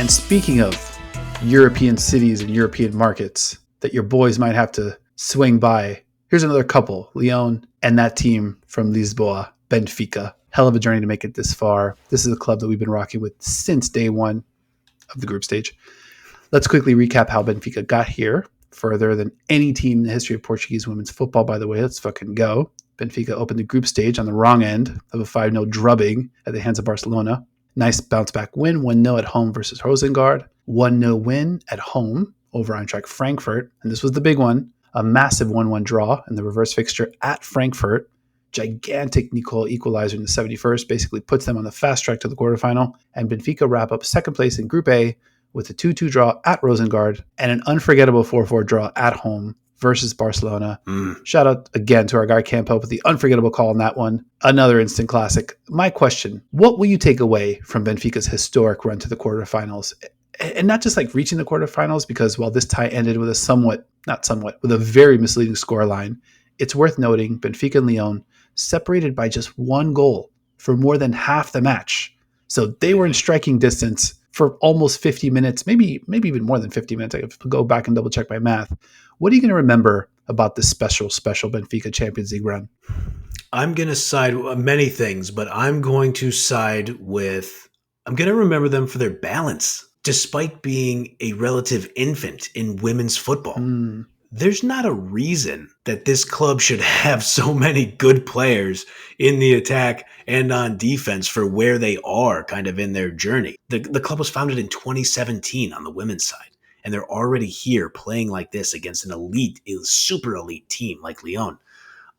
And speaking of European cities and European markets that your boys might have to swing by, here's another couple, Lyon and that team from Lisboa, Benfica. Hell of a journey to make it this far. This is a club that we've been rocking with since day one of the group stage. Let's quickly recap how Benfica got here. Further than any team in the history of Portuguese women's football, by the way. Let's fucking go. Benfica opened the group stage on the wrong end of a 5-0 drubbing at the hands of Barcelona. Nice bounce-back win, 1-0 at home versus Rosengard. 1-0 win at home over Eintracht Frankfurt. And this was the big one. A massive 1-1 draw in the reverse fixture at Frankfurt. Gigantic Nicole equalizer in the 71st basically puts them on the fast track to the quarterfinal. And Benfica wrap up second place in Group A with a 2-2 draw at Rosengard and an unforgettable 4-4 draw at home versus Barcelona. Shout out again to our guy Campo with the unforgettable call on that one. Another instant classic. My question, what will you take away from Benfica's historic run to the quarterfinals? And not just like reaching the quarterfinals, because while this tie ended with with a very misleading scoreline, it's worth noting Benfica and Lyon separated by just one goal for more than half the match. So they were in striking distance for almost 50 minutes, maybe even more than 50 minutes. I have to go back and double check my math. What are you going to remember about this special Benfica Champions League run? I'm going to side with many things, but I'm going to remember them for their balance. Despite being a relative infant in women's football, there's not a reason that this club should have so many good players in the attack and on defense for where they are kind of in their journey. The club was founded in 2017 on the women's side, and they're already here playing like this against a super elite team like Lyon.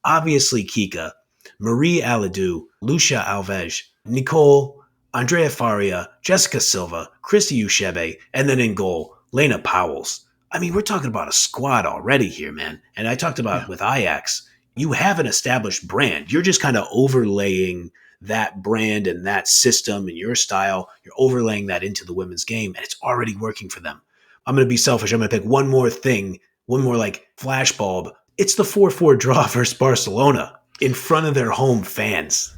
Obviously, Kika, Marie Aladou, Lucia Alves, Nicole, Andrea Faria, Jessica Silva, Christy Uchebe, and then in goal, Lena Powells. I mean, we're talking about a squad already here, man. And I talked about with Ajax, you have an established brand. You're just kind of overlaying that brand and that system and your style. You're overlaying that into the women's game, and it's already working for them. I'm going to be selfish. I'm going to pick one more thing, one more like flashbulb. It's the 4-4 draw versus Barcelona in front of their home fans.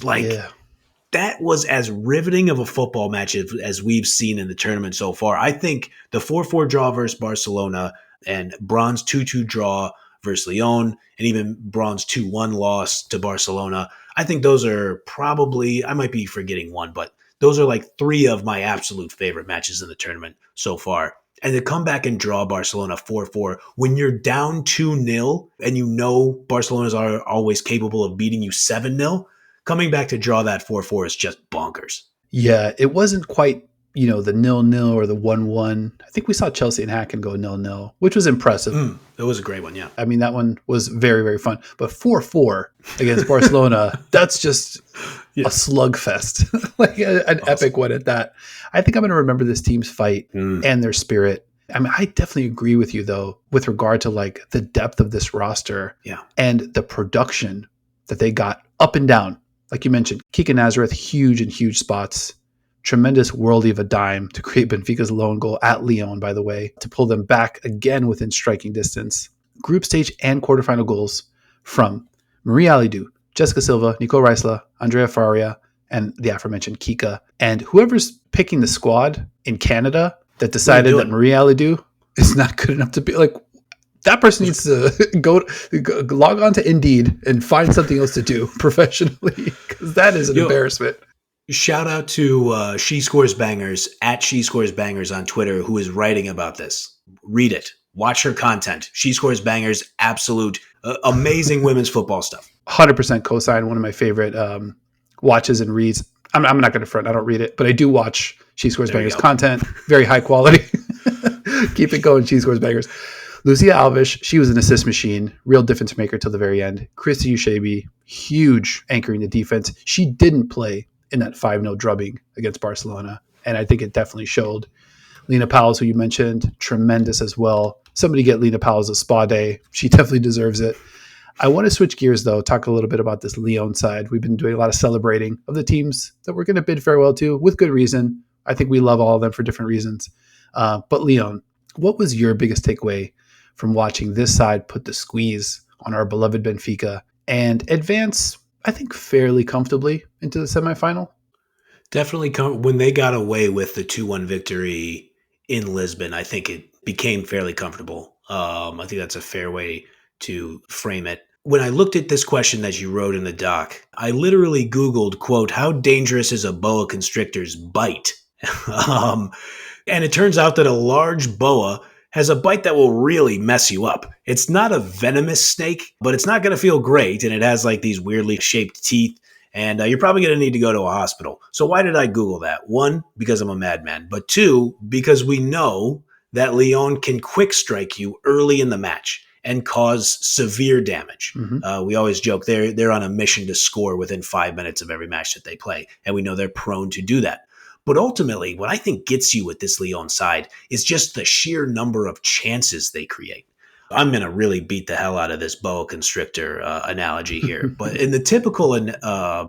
That was as riveting of a football match as we've seen in the tournament so far. I think the 4-4 draw versus Barcelona and bronze 2-2 draw versus Lyon and even bronze 2-1 loss to Barcelona, I think those are probably, I might be forgetting one, but those are like three of my absolute favorite matches in the tournament so far. And to come back and draw Barcelona 4-4 when you're down 2-0 and you know Barcelona's are always capable of beating you 7-0, coming back to draw that 4-4 is just bonkers. Yeah, it wasn't quite, the 0-0 or the 1-1. I think we saw Chelsea and Hacken go 0-0, which was impressive. It was a great one, yeah. I mean, that one was very, very fun. But 4-4 against Barcelona, that's just a slugfest, like an epic one at that. I think I'm going to remember this team's fight and their spirit. I mean, I definitely agree with you, though, with regard to like the depth of this roster and the production that they got up and down. Like you mentioned, Kika Nazareth, huge in huge spots. Tremendous worldie of a dime to create Benfica's lone goal at Lyon, by the way, to pull them back again within striking distance. Group stage and quarterfinal goals from Marie Aladou, Jessica Silva, Nicole Reisler, Andrea Faria, and the aforementioned Kika. And whoever's picking the squad in Canada that decided that Marie Aladou is not good enough to be like, that person needs to go log on to Indeed and find something else to do professionally, because that is an embarrassment. Shout out to She Scores Bangers at She Scores Bangers on Twitter, who is writing about this. Read it. Watch her content. She Scores Bangers. Absolute amazing women's football stuff. 100% co-sign. One of my favorite watches and reads. I'm not going to front. I don't read it, but I do watch She Scores Bangers content. Very high quality. Keep it going, She Scores Bangers. Lucia Alves, she was an assist machine, real difference maker till the very end. Christy Uchebe, huge anchoring the defense. She didn't play in that 5-0 drubbing against Barcelona, and I think it definitely showed. Lena Powells, who you mentioned, tremendous as well. Somebody get Lena Powells a spa day. She definitely deserves it. I want to switch gears, though, talk a little bit about this Lyon side. We've been doing a lot of celebrating of the teams that we're going to bid farewell to with good reason. I think we love all of them for different reasons. But Lyon, what was your biggest takeaway from watching this side put the squeeze on our beloved Benfica and advance, I think, fairly comfortably into the semifinal? Definitely when they got away with the 2-1 victory in Lisbon. I think it became fairly comfortable. I think that's a fair way to frame it. When I looked at this question that you wrote in the doc, I literally Googled, quote, how dangerous is a boa constrictor's bite? And it turns out that a large boa has a bite that will really mess you up. It's not a venomous snake, but it's not going to feel great. And it has like these weirdly shaped teeth. And you're probably going to need to go to a hospital. So why did I Google that? One, because I'm a madman. But two, because we know that Lyon can quick strike you early in the match and cause severe damage. Mm-hmm. We always joke they're on a mission to score within 5 minutes of every match that they play. And we know they're prone to do that. But ultimately, what I think gets you with this Lyon side is just the sheer number of chances they create. I'm going to really beat the hell out of this boa constrictor analogy here. But in the typical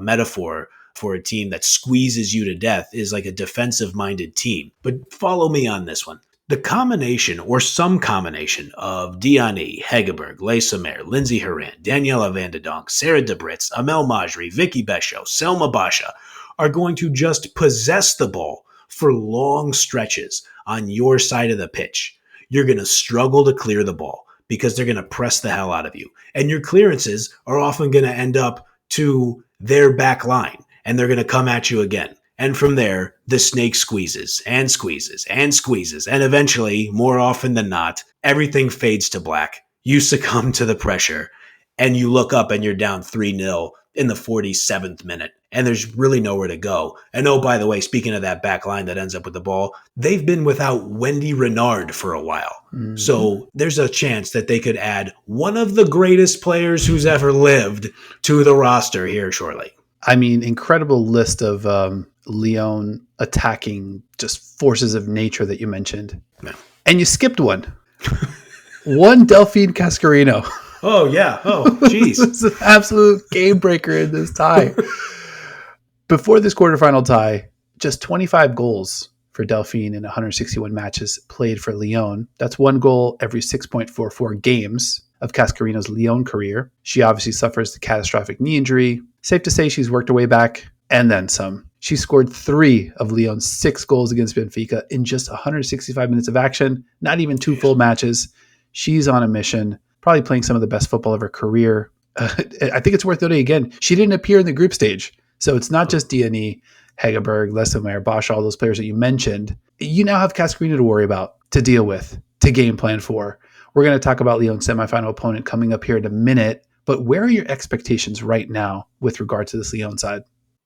metaphor for a team that squeezes you to death is like a defensive-minded team. But follow me on this one. The combination or some combination of Diani, Hegerberg, Leysomere, Lindsay Horan, Daniela Van de Donk, Sarah Debritz, Amel Majri, Vicky Besho, Selma Basha are going to just possess the ball for long stretches on your side of the pitch. You're going to struggle to clear the ball because they're going to press the hell out of you. And your clearances are often going to end up to their back line, and they're going to come at you again. And from there, the snake squeezes and squeezes and squeezes. And eventually, more often than not, everything fades to black. You succumb to the pressure, and you look up and you're down 3-0 in the 47th minute. And there's really nowhere to go. And oh, by the way, speaking of that back line that ends up with the ball, they've been without Wendy Renard for a while. Mm-hmm. So there's a chance that they could add one of the greatest players who's ever lived to the roster here shortly. I mean, incredible list of Lyon attacking just forces of nature that you mentioned. No. And you skipped one. One Delphine Cascarino. Oh, yeah. Oh, jeez. This is an absolute game breaker in this tie. Before this quarterfinal tie, just 25 goals for Delphine in 161 matches played for Lyon. That's one goal every 6.44 games of Cascarino's Lyon career. She obviously suffers the catastrophic knee injury. Safe to say she's worked her way back and then some. She scored 3 of Lyon's 6 goals against Benfica in just 165 minutes of action, not even 2 full matches. She's on a mission, probably playing some of the best football of her career. I think it's worth noting again, she didn't appear in the group stage. So it's not just Diani, Hegerberg, Leysomere, Bosch, all those players that you mentioned. You now have Cascarino to worry about, to deal with, to game plan for. We're going to talk about Lyon's semifinal opponent coming up here in a minute. But where are your expectations right now with regard to this Lyon side?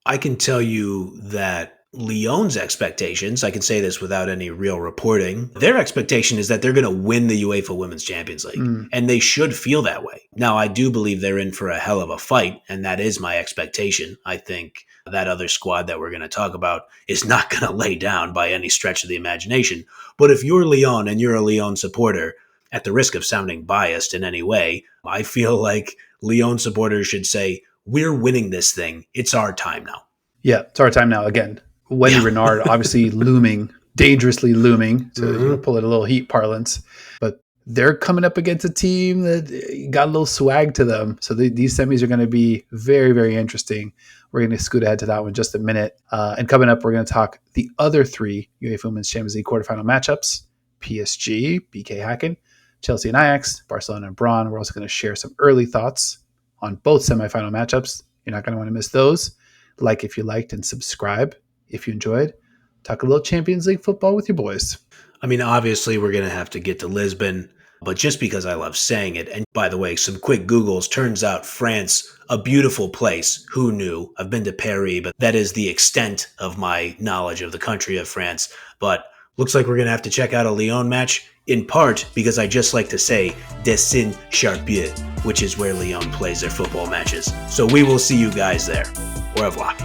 I can tell you that Lyon's expectations, I can say this without any real reporting, their expectation is that they're going to win the UEFA Women's Champions League. And they should feel that way. Now, I do believe they're in for a hell of a fight, and that is my expectation. I think that other squad that we're going to talk about is not going to lay down by any stretch of the imagination. But if you're Lyon and you're a Lyon supporter, at the risk of sounding biased in any way, I feel like Lyon supporters should say, we're winning this thing. It's our time now. Yeah, it's our time now. Again, Wendy Renard obviously looming, dangerously looming, to pull it a little heat parlance. But they're coming up against a team that got a little swag to them. So these semis are going to be very, very interesting. We're going to scoot ahead to that one in just a minute. And coming up, we're going to talk the other 3 UEFA Women's Champions League quarterfinal matchups. PSG, BK Häcken, Chelsea and Ajax, Barcelona and Braun. We're also going to share some early thoughts on both semifinal matchups. You're not going to want to miss those. Like if you liked and subscribe if you enjoyed. Talk a little Champions League football with your boys. I mean, obviously we're going to have to get to Lisbon, but just because I love saying it, and by the way, some quick Googles, turns out France, a beautiful place. Who knew? I've been to Paris, but that is the extent of my knowledge of the country of France. But looks like we're going to have to check out a Lyon match, in part because I just like to say des Saint-Charpieu, which is where Lyon plays their football matches. So we will see you guys there. Au revoir.